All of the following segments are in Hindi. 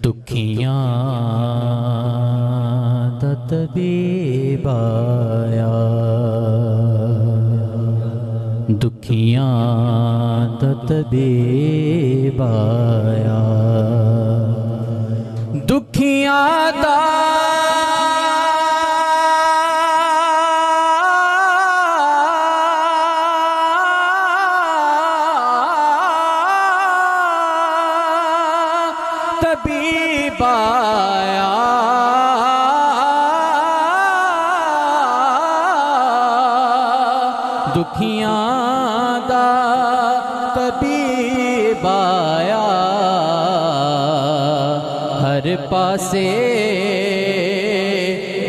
दुखियां दा तबीब आया, दुखियां दा तबीब आया, दुखियां दा तबीब आया, दुखियां दा तबीब आया, हर पासे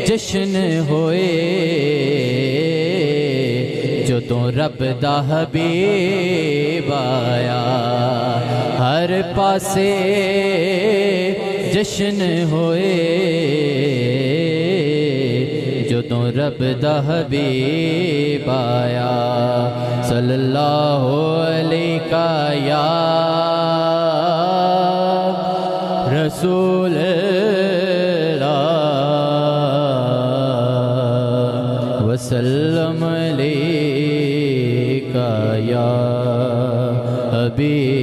जश्न होए जदों रब दा हबीब आया, हर पासे जश्न होए जदों रब दा हबीब आया। सल्लल्लाहु अलैका या रसूल अल्लाह वसल्लम अलैका या हबीब